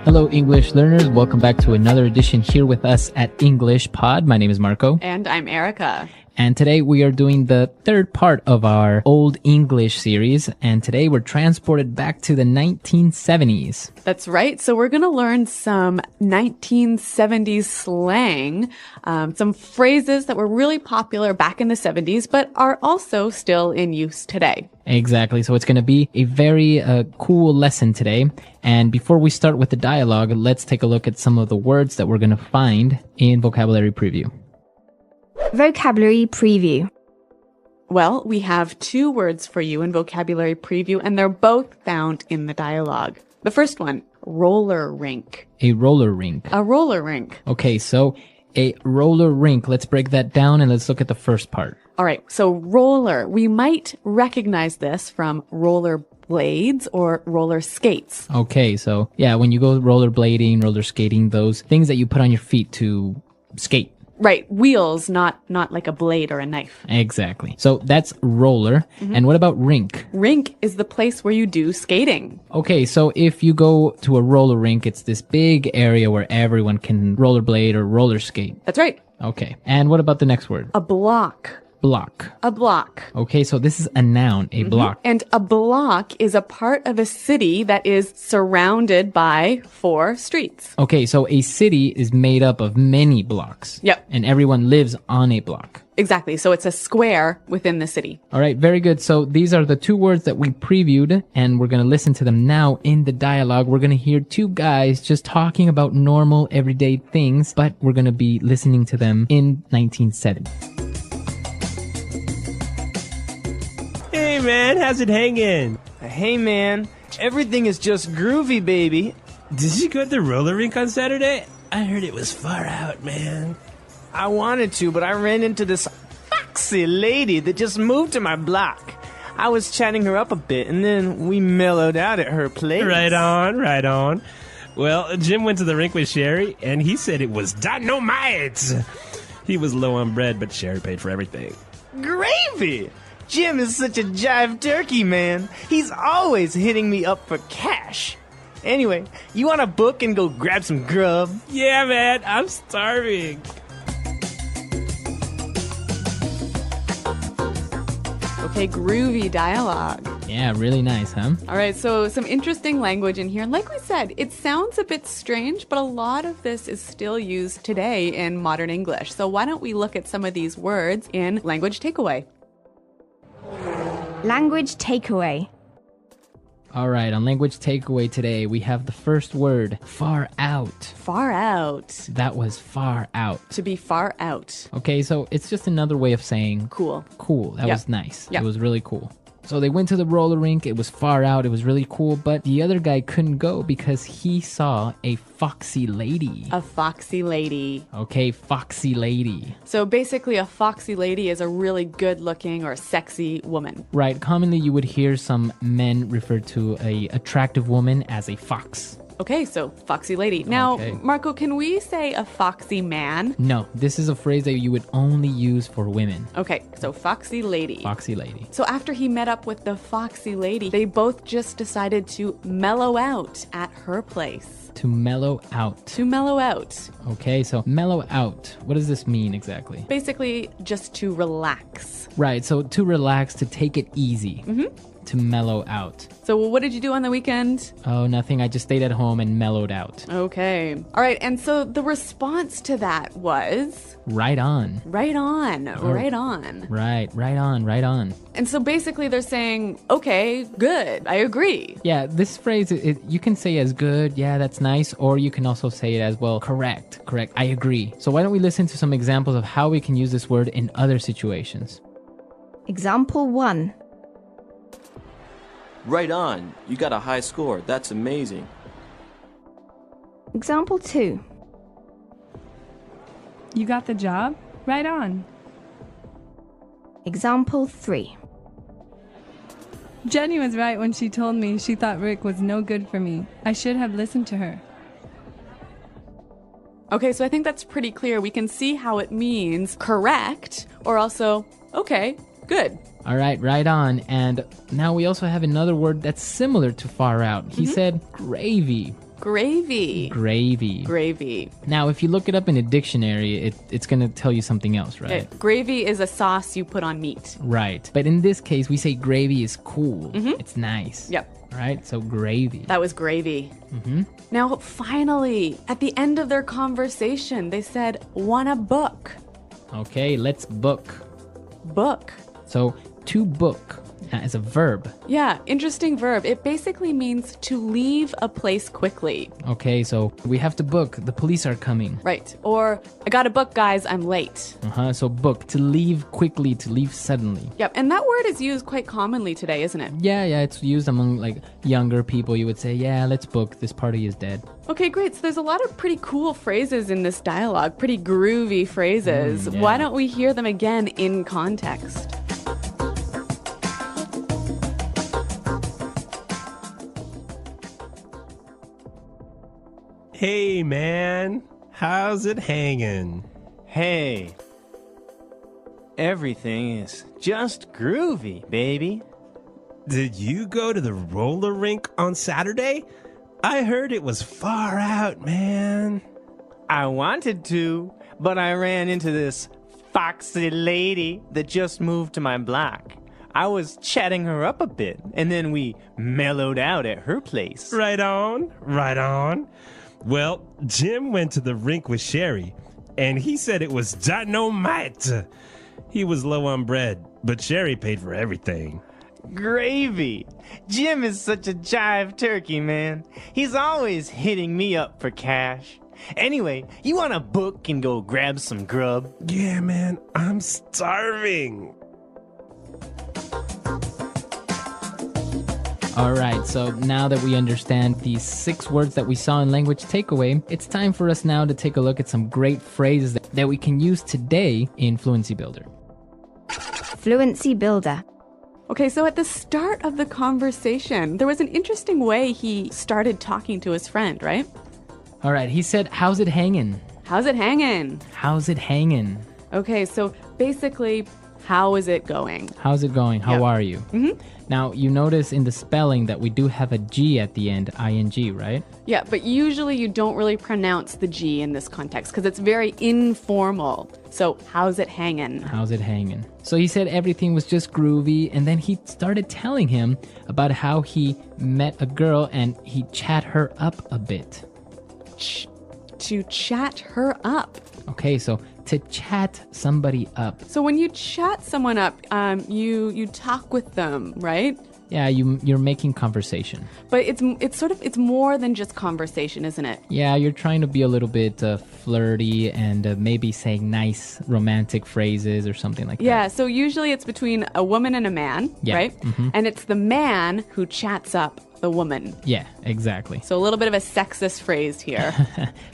Hello, English learners. Welcome back to another edition here with us at English Pod. My name is Marco. And I'm Erica. And today we are doing the third part of our Old English series. And today we're transported back to the 1970s. That's right. So we're going to learn some 1970s slang, some phrases that were really popular back in the 70s, but are also still in use today. Exactly. So it's going to be a very cool lesson today. And before we start with the dialogue, let's take a look at some of the words that we're going to find in Vocabulary Preview. Vocabulary Preview. Well, we have two words for you in Vocabulary Preview, and they're both found in the dialogue. The first one, roller rink. A roller rink. A roller rink. Okay, so a roller rink. Let's break that down and let's look at the first part. All right, so roller. We might recognize this from roller blades or roller skates. Okay, so yeah, when you go rollerblading, roller skating, those things that you put on your feet to skate. Right, wheels, not like a blade or a knife. Exactly. So that's roller. And what about rink? Rink is the place where you do skating. Okay, so if you go to a roller rink, it's this big area where everyone can rollerblade or roller skate. That's right. Okay. And what about the next word? A block. Block. A block. Okay, so this is a noun, a block. And a block is a part of a city that is surrounded by 4 streets. Okay, so a city is made up of many blocks. Yep. And everyone lives on a block. Exactly. So it's a square within the city. All right, very good. So these are the two words that we previewed, and we're going to listen to them now in the dialogue. We're going to hear two guys just talking about normal, everyday things, but we're going to be listening to them in 1970. Hey man, how's it hanging? Hey man, everything is just groovy, baby. Did you go to the roller rink on Saturday? I heard it was far out, man. I wanted to, but I ran into this foxy lady that just moved to my block. I was chatting her up a bit, and then we mellowed out at her place. Right on, right on. Well, Jim went to the rink with Sherry, and he said it was dynamite. He was low on bread, but Sherry paid for everything. Gravy! Jim is such a jive turkey, man. He's always hitting me up for cash. Anyway, you want to book and go grab some grub? Yeah, man, I'm starving. Okay, groovy dialogue. Yeah, really nice, huh? All right, so some interesting language in here. And like we said, it sounds a bit strange, but a lot of this is still used today in modern English. So why don't we look at some of these words in Language Takeaway? Language Takeaway. All right, on Language Takeaway today, we have the first word, far out. Far out. That was far out. To be far out. Okay, so it's just another way of saying Cool. cool. That Yep. was nice. Yep. It was really cool. So they went to the roller rink. It was far out. It was really cool. But the other guy couldn't go because he saw a foxy lady. A foxy lady. Okay, foxy lady. So basically, a foxy lady is a really good-looking or sexy woman. Right. Commonly, you would hear some men refer to a attractive woman as a fox. Okay, so foxy lady. Now, Okay. Marco, can we say a foxy man? No, this is a phrase that you would only use for women. Okay, so foxy lady. Foxy lady. So after he met up with the foxy lady, they both just decided to mellow out at her place. To mellow out. To mellow out. Okay, so mellow out. What does this mean exactly? Basically, just to relax. Right, so to relax, to take it easy. To mellow out. So what did you do on the weekend? Oh, nothing. I just stayed at home and mellowed out. Okay. All right, and so the response to that was... Right on. Right on. Right on. Right on, right on. And so basically they're saying, okay, good, I agree. Yeah, this phrase, you can say as good, yeah, that's nice, or you can also say it as, well, correct, I agree. So why don't we listen to some examples of how we can use this word in other situations? Example 1. Right on. You got a high score. That's amazing. Example 2. You got the job? Right on. Example 3. Jenny was right when she told me she thought Rick was no good for me. I should have listened to her. Okay, so I think that's pretty clear. We can see how it means correct or also, okay, good. All right, right on. And now we also have another word that's similar to far out. He said gravy. Gravy. Gravy. Gravy. Now, if you look it up in a dictionary, it's going to tell you something else, right? Gravy is a sauce you put on meat. Right. But in this case, we say gravy is cool. It's nice. Yep. All right, so gravy. That was gravy. Now, finally, at the end of their conversation, they said, wanna book. Okay, let's book. Book. So, to book is a verb. Yeah, interesting verb. It basically means to leave a place quickly. Okay, so we have to book. The police are coming. Right. Or, I gotta book, guys, I'm late. So book, to leave quickly, to leave suddenly. Yep, and that word is used quite commonly today, isn't it? Yeah, it's used among like younger people. You would say, yeah, let's book. This party is dead. Okay, great. So there's a lot of pretty cool phrases in this dialogue, pretty groovy phrases. Yeah. Why don't we hear them again in context? Hey, man. How's it hanging? Hey. Everything is just groovy, baby. Did you go to the roller rink on Saturday? I heard it was far out, man. I wanted to, but I ran into this foxy lady that just moved to my block. I was chatting her up a bit, and then we mellowed out at her place. Right on, right on. Well, Jim went to the rink with Sherry, and he said it was dynamite. He was low on bread, but Sherry paid for everything. Gravy. Jim is such a jive turkey, man. He's always hitting me up for cash. Anyway, you want to book and go grab some grub? Yeah, man, I'm starving. All right, so now that we understand these 6 words that we saw in Language Takeaway, it's time for us now to take a look at some great phrases that we can use today in Fluency Builder. Fluency Builder. Okay, so at the start of the conversation, there was an interesting way he started talking to his friend, right? All right, he said, how's it hanging? How's it hanging? How's it hanging? Okay, so basically, how is it going? How's it going? How are you? Now, you notice in the spelling that we do have a G at the end, ing, right? Yeah, but usually you don't really pronounce the G in this context because it's very informal. So, how's it hanging? How's it hanging? So he said everything was just groovy, and then he started telling him about how he met a girl and he chat her up a bit. To chat her up. Okay, so to chat somebody up. So when you chat someone up, you talk with them, right? Yeah, you're making conversation. But it's more than just conversation, isn't it? Yeah, you're trying to be a little bit flirty and maybe saying nice romantic phrases or something like that. Yeah, so usually it's between a woman and a man, right? And it's the man who chats up the woman. Yeah, exactly. So a little bit of a sexist phrase here.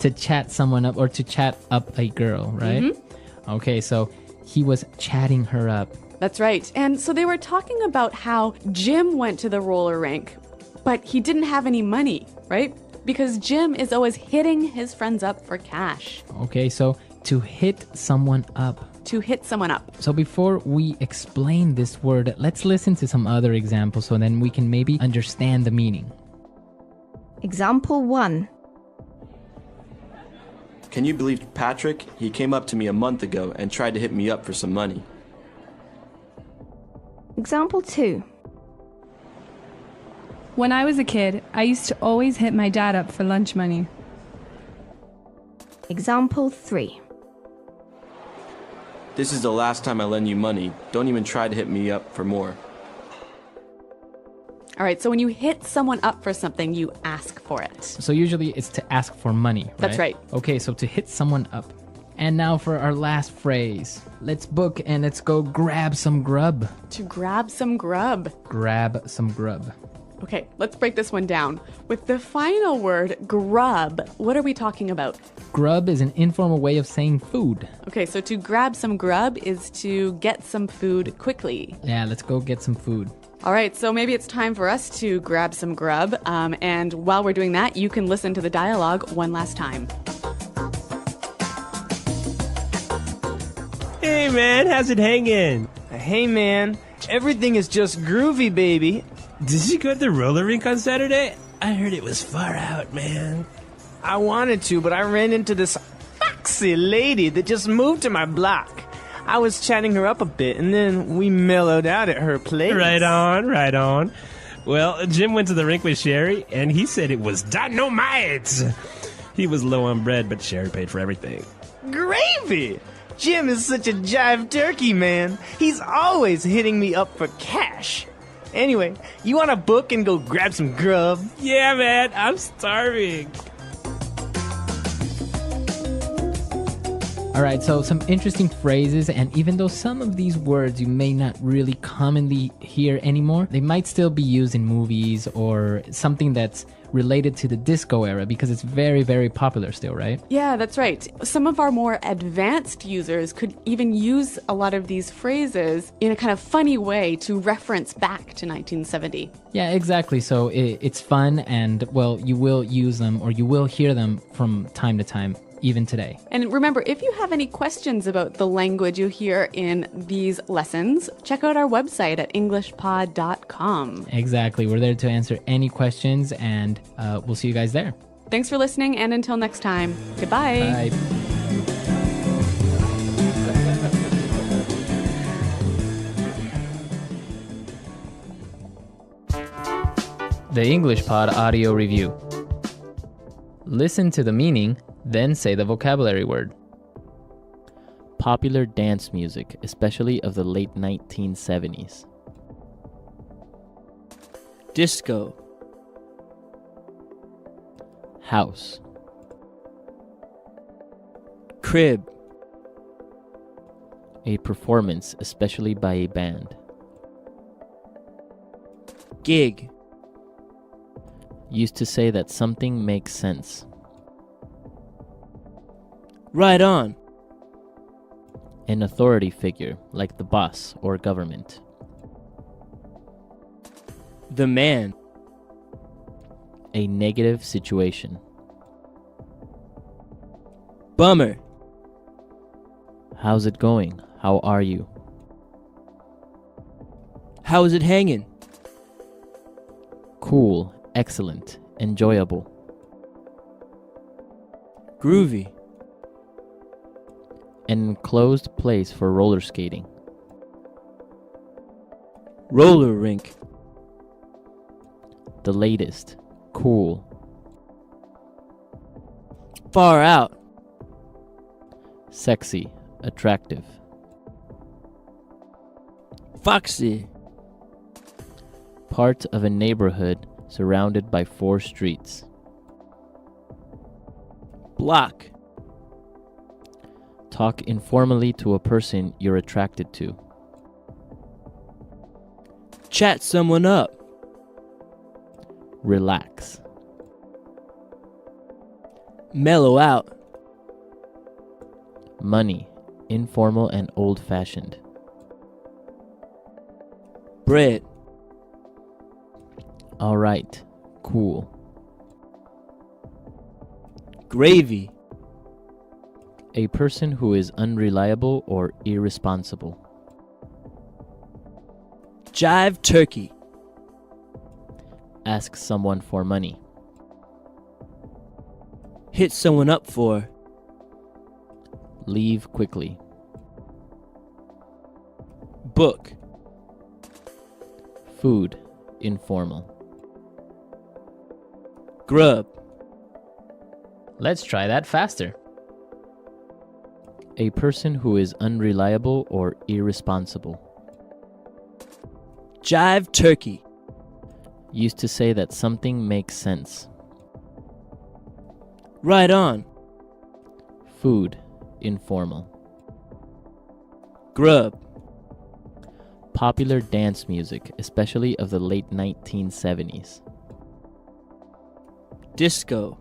To chat someone up or to chat up a girl, right? Okay, so he was chatting her up. That's right. And so they were talking about how Jim went to the roller rink, but he didn't have any money, right? Because Jim is always hitting his friends up for cash. Okay, so to hit someone up. To hit someone up. So before we explain this word, let's listen to some other examples so then we can maybe understand the meaning. Example 1. Can you believe Patrick? He came up to me a month ago and tried to hit me up for some money. Example 2. When I was a kid, I used to always hit my dad up for lunch money. Example 3. This is the last time I lend you money. Don't even try to hit me up for more. All right, so when you hit someone up for something, you ask for it. So usually it's to ask for money, right? That's right. Okay, so to hit someone up. And now for our last phrase. Let's book and let's go grab some grub. To grab some grub. Grab some grub. Okay, let's break this one down. With the final word, grub, what are we talking about? Grub is an informal way of saying food. Okay, so to grab some grub is to get some food quickly. Yeah, let's go get some food. All right, so maybe it's time for us to grab some grub. And while we're doing that, you can listen to the dialogue one last time. Hey, man, how's it hanging? Hey, man. Everything is just groovy, baby. Did you go to the roller rink on Saturday? I heard it was far out, man. I wanted to, but I ran into this foxy lady that just moved to my block. I was chatting her up a bit, and then we mellowed out at her place. Right on, right on. Well, Jim went to the rink with Sherry, and he said it was dynamite. He was low on bread, but Sherry paid for everything. Gravy! Jim is such a jive turkey, man. He's always hitting me up for cash. Anyway, you want to book and go grab some grub? Yeah, man, I'm starving. All right, so some interesting phrases, and even though some of these words you may not really commonly hear anymore, they might still be used in movies or something that's related to the disco era because it's very, very popular still, right? Yeah, that's right. Some of our more advanced users could even use a lot of these phrases in a kind of funny way to reference back to 1970. Yeah, exactly. So it's fun, and, well, you will use them or you will hear them from time to time, even today. And remember, if you have any questions about the language you hear in these lessons, check out our website at englishpod.com. Exactly. We're there to answer any questions, and we'll see you guys there. Thanks for listening, and until next time, goodbye. Bye. The English Pod Audio Review. Listen to the meaning, then say the vocabulary word. Popular dance music, especially of the late 1970s. Disco. House. Crib. A performance, especially by a band. Gig. Used to say that something makes sense. Right on. An authority figure, like the boss or government. The man. A negative situation. Bummer. How's it going? How are you? How is it hanging? Cool, excellent, enjoyable. Groovy. An enclosed place for roller skating. Roller rink. The latest, cool. Far out. Sexy, attractive. Foxy. Part of a neighborhood surrounded by 4 streets. Block. Talk informally to a person you're attracted to. Chat someone up. Relax. Mellow out. Money, informal and old-fashioned. Bread. All right, cool. Gravy. A person who is unreliable or irresponsible. Jive turkey. Ask someone for money. Hit someone up for. Leave quickly. Book. Food, informal. Grub. Let's try that faster. A person who is unreliable or irresponsible. Jive turkey. Used to say that something makes sense. Right on. Food, informal. Grub. Popular dance music, especially of the late 1970s. Disco.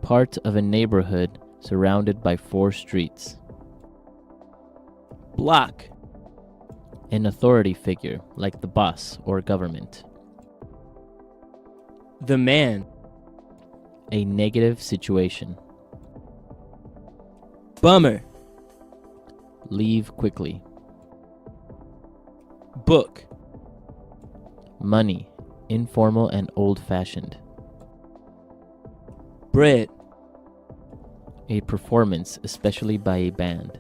Part of a neighborhood surrounded by 4 streets. Block. An authority figure, like the boss or government. The man. A negative situation. Bummer. Leave quickly. Book. Money, informal and old-fashioned. Brit, a performance, especially by a band.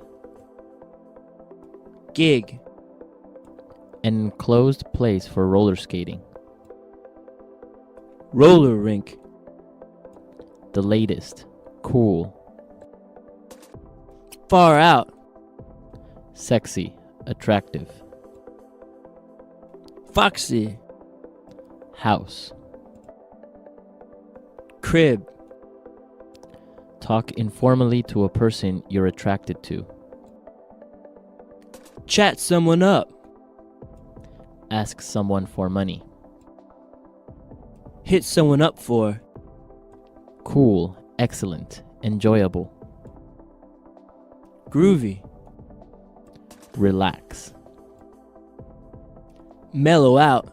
Gig, an enclosed place for roller skating. Roller rink, the latest, cool. Far out, sexy, attractive. Foxy, house. Crib, talk informally to a person you're attracted to. Chat someone up, ask someone for money. Hit someone up for. Cool, excellent, enjoyable. Groovy, relax. Mellow out.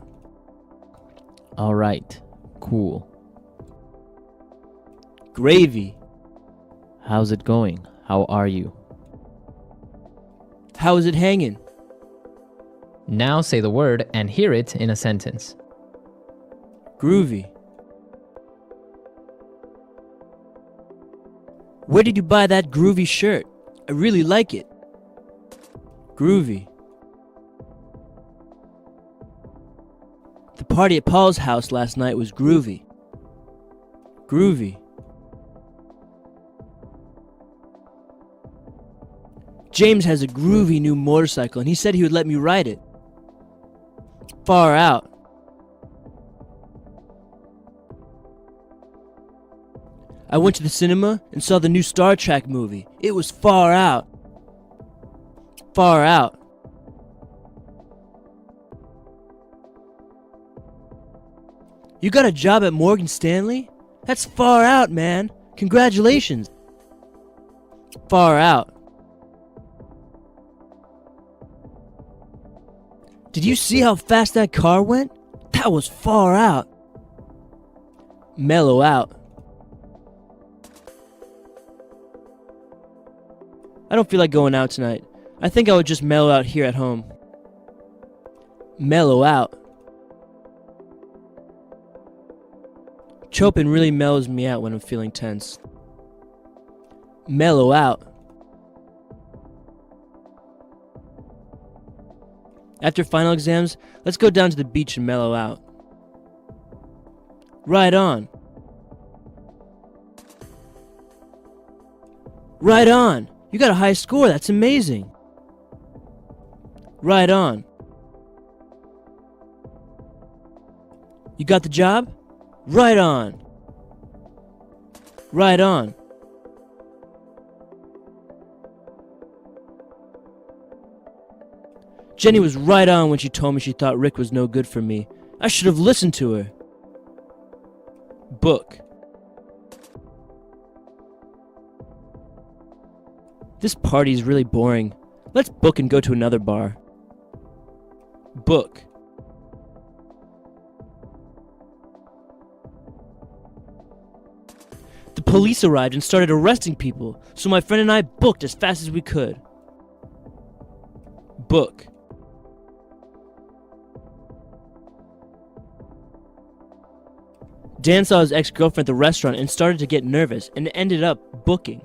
All right, cool. Gravy, how's it going? How are you? How is it hanging? Now say the word and hear it in a sentence. Groovy. Where did you buy that groovy shirt? I really like it. Groovy. The party at Paul's house last night was groovy. Groovy. James has a groovy new motorcycle and he said he would let me ride it. Far out. I went to the cinema and saw the new Star Trek movie. It was far out. Far out. You got a job at Morgan Stanley? That's far out, man. Congratulations. Far out. Did you see how fast that car went? That was far out. Mellow out. I don't feel like going out tonight. I think I would just mellow out here at home. Mellow out. Chopin really mellows me out when I'm feeling tense. Mellow out. After final exams, let's go down to the beach and mellow out. Right on. Right on. You got a high score, that's amazing. Right on. You got the job? Right on. Right on. Jenny was right on when she told me she thought Rick was no good for me. I should have listened to her. Book. This party is really boring. Let's book and go to another bar. Book. The police arrived and started arresting people, so my friend and I booked as fast as we could. Book. Dan saw his ex-girlfriend at the restaurant and started to get nervous and ended up booking.